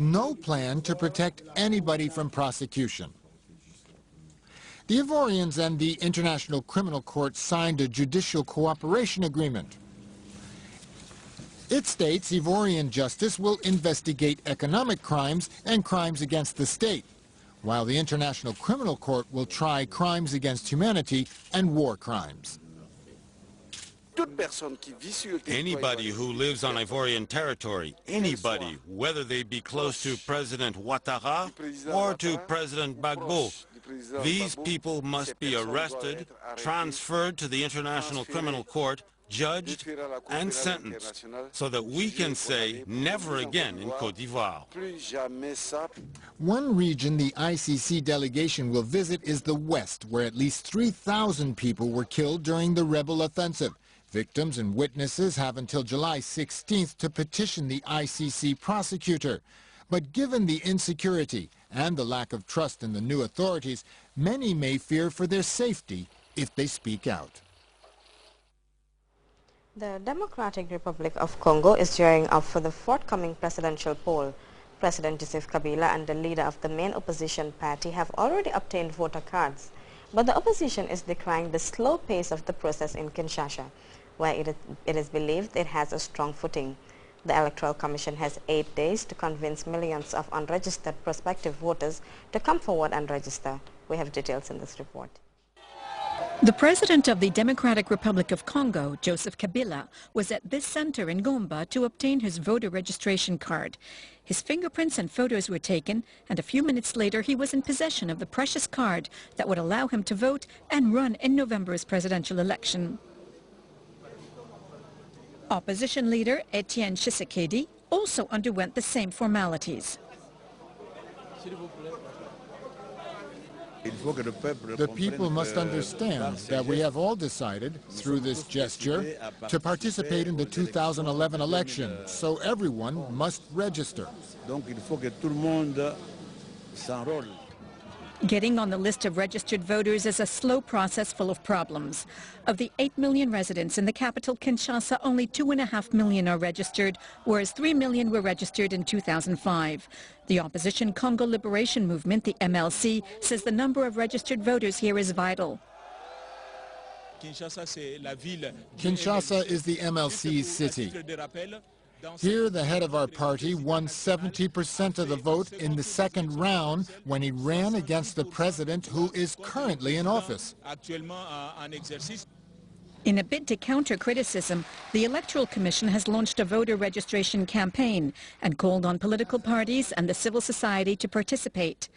has no plan to protect anybody from prosecution. The Ivorians and the International Criminal Court signed a judicial cooperation agreement. It states Ivorian justice will investigate economic crimes and crimes against the state, while the International Criminal Court will try crimes against humanity and war crimes. Anybody who lives on Ivorian territory, anybody, whether they be close to President Ouattara or to President Gbagbo, these people must be arrested, transferred to the International Criminal Court, judged and sentenced, so that we can say never again in Côte d'Ivoire. One region the ICC delegation will visit is the West, where at least 3,000 people were killed during the rebel offensive. Victims and witnesses have until July 16th to petition the ICC prosecutor. But given the insecurity and the lack of trust in the new authorities, many may fear for their safety if they speak out. The Democratic Republic of Congo is gearing up for the forthcoming presidential poll. President Joseph Kabila and the leader of the main opposition party have already obtained voter cards, but the opposition is decrying the slow pace of the process in Kinshasa, where it is believed it has a strong footing. The Electoral Commission has 8 days to convince millions of unregistered prospective voters to come forward and register. We have details in this report. The president of the Democratic Republic of Congo, Joseph Kabila, was at this center in Gomba to obtain his voter registration card. His fingerprints and photos were taken, and a few minutes later he was in possession of the precious card that would allow him to vote and run in November's presidential election. Opposition leader Etienne Tshisekedi also underwent the same formalities. The people must understand that we have all decided, through this gesture, to participate in the 2011 election, so everyone must register. Getting on the list of registered voters is a slow process full of problems. Of the 8 million residents in the capital, Kinshasa, only 2.5 million are registered, whereas 3 million were registered in 2005. The opposition Congo Liberation Movement, the MLC, says the number of registered voters here is vital. Kinshasa is the MLC's city. Here, the head of our party won 70% of the vote in the second round when he ran against the president who is currently in office. In a bid to counter criticism, the Electoral Commission has launched a voter registration campaign and called on political parties and the civil society to participate.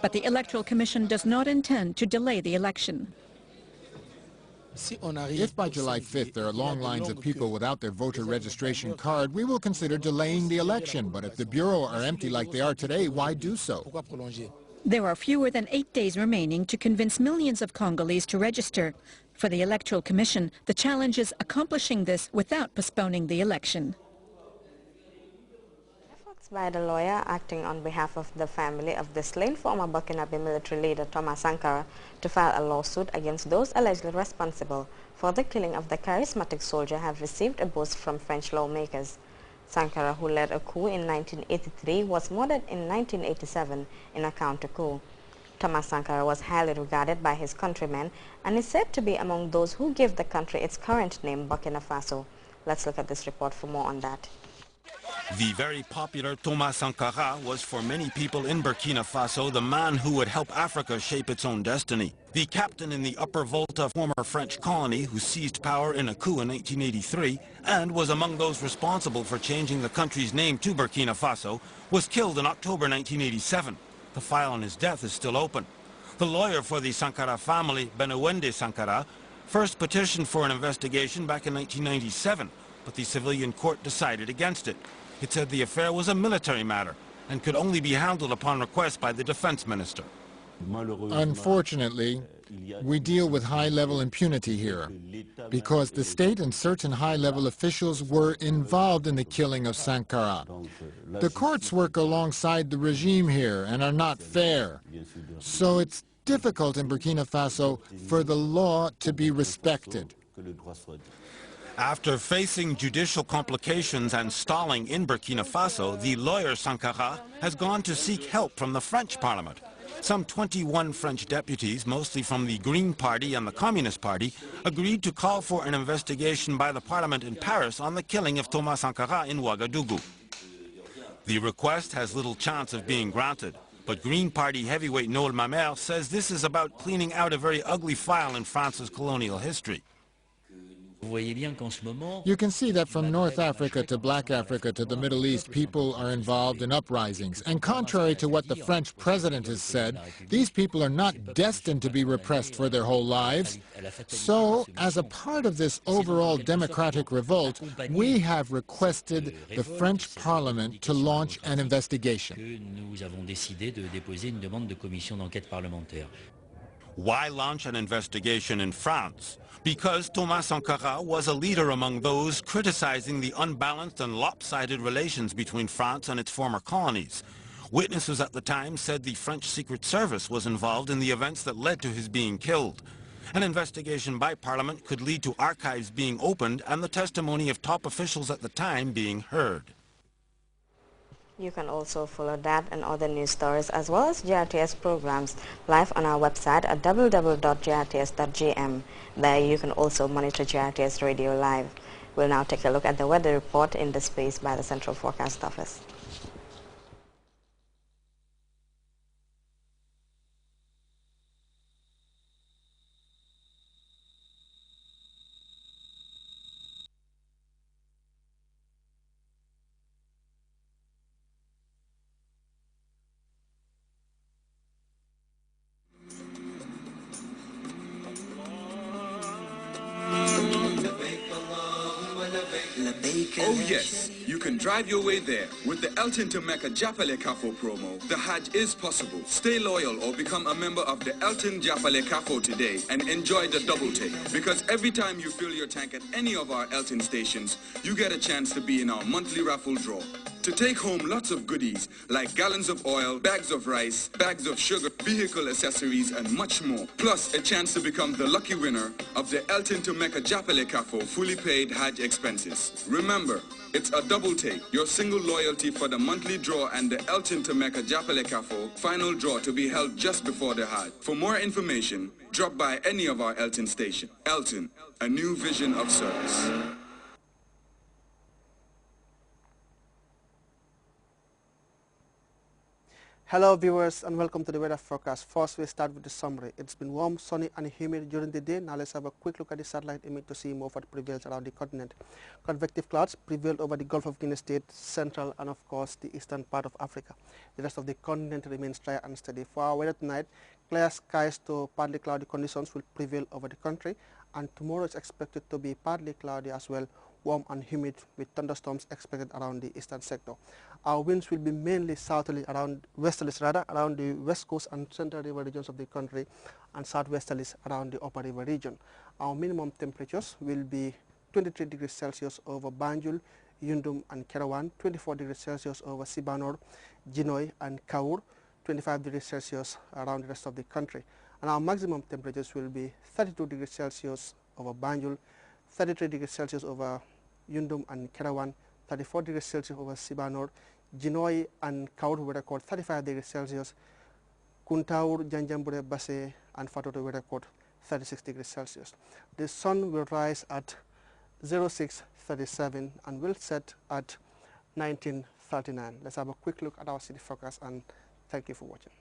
But the Electoral Commission does not intend to delay the election. If by July 5th there are long lines of people without their voter registration card, we will consider delaying the election. But if the bureaux are empty like they are today, why do so? There are fewer than 8 days remaining to convince millions of Congolese to register. For the Electoral Commission, the challenge is accomplishing this without postponing the election. Efforts by the lawyer acting on behalf of the family of the slain former Burkinabe military leader Thomas Sankara to file a lawsuit against those allegedly responsible for the killing of the charismatic soldier have received a boost from French lawmakers. Sankara, who led a coup in 1983, was murdered in 1987 in a counter-coup. Thomas Sankara was highly regarded by his countrymen and is said to be among those who gave the country its current name, Burkina Faso. Let's look at this report for more on that. The very popular Thomas Sankara was for many people in Burkina Faso the man who would help Africa shape its own destiny. The captain in the Upper Volta former French colony who seized power in a coup in 1983 and was among those responsible for changing the country's name to Burkina Faso was killed in October 1987. The file on his death is still open. The lawyer for the Sankara family, Benouende Sankara, first petitioned for an investigation back in 1997, but the civilian court decided against it. It said the affair was a military matter and could only be handled upon request by the defense minister. Unfortunately, we deal with high-level impunity here because the state and certain high-level officials were involved in the killing of Sankara. The courts work alongside the regime here and are not fair. So it's difficult in Burkina Faso for the law to be respected. After facing judicial complications and stalling in Burkina Faso, the lawyer Sankara has gone to seek help from the French Parliament. Some 21 French deputies, mostly from the Green Party and the Communist Party, agreed to call for an investigation by the Parliament in Paris on the killing of Thomas Sankara in Ouagadougou. The request has little chance of being granted, but Green Party heavyweight Noël Mamère says this is about cleaning out a very ugly file in France's colonial history. You can see that from North Africa to Black Africa to the Middle East, people are involved in uprisings. And contrary to what the French president has said, these people are not destined to be repressed for their whole lives. So, as a part of this overall democratic revolt, we have requested the French Parliament to launch an investigation. Why launch an investigation in France? Because Thomas Sankara was a leader among those criticizing the unbalanced and lopsided relations between France and its former colonies. Witnesses at the time said the French Secret Service was involved in the events that led to his being killed. An investigation by Parliament could lead to archives being opened and the testimony of top officials at the time being heard. You can also follow that and other news stories as well as GRTS programs live on our website at www.grts.gm. There you can also monitor GRTS Radio Live. We'll now take a look at the weather report in the space by the Central Forecast Office. Oh yes, you can drive your way there with the Elton to Mecca Japale Kafo promo. The Hajj is possible. Stay loyal or become a member of the Elton Japale Kafo today and enjoy the double take. Because every time you fill your tank at any of our Elton stations, you get a chance to be in our monthly raffle draw. To take home lots of goodies like gallons of oil, bags of rice, bags of sugar, vehicle accessories, and much more. Plus a chance to become the lucky winner of the Elton to Mecca Japale Kafo fully paid Hajj expenses. Remember, it's a double take. Your single loyalty for the monthly draw and the Elton to Mecca Japale Kafo final draw to be held just before the Hajj. For more information, drop by any of our Elton station. Elton, a new vision of service. Hello viewers and welcome to the weather forecast. First we start with the summary. It's been warm, sunny and humid during the day. Now let's have a quick look at the satellite image to see more of what prevails around the continent. Convective clouds prevailed over the Gulf of Guinea State, central and of course the eastern part of Africa. The rest of the continent remains dry and steady. For our weather tonight, clear skies to partly cloudy conditions will prevail over the country, and tomorrow is expected to be partly cloudy as well, warm and humid with thunderstorms expected around the eastern sector. Our winds will be mainly southerly around around the west coast and central river regions of the country, and southwesterlies around the upper river region. Our minimum temperatures will be 23 degrees Celsius over Banjul, Yundum and Kerawan, 24 degrees Celsius over Sibanor, Jinoy and Kaur, 25 degrees Celsius around the rest of the country. And our maximum temperatures will be 32 degrees Celsius over Banjul, 33 degrees Celsius over Yundum and Kerawan, 34 degrees Celsius over Sibanor, Jinoy and Kaur will record 35 degrees Celsius, Kuntaur, Janjambure, Basse and Fatoto will record 36 degrees Celsius. The sun will rise at 06:37 and will set at 19:39. Let's have a quick look at our city forecast and thank you for watching.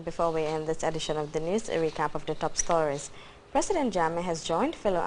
And before we end this edition of the news, a recap of the top stories. President Jammeh has joined fellow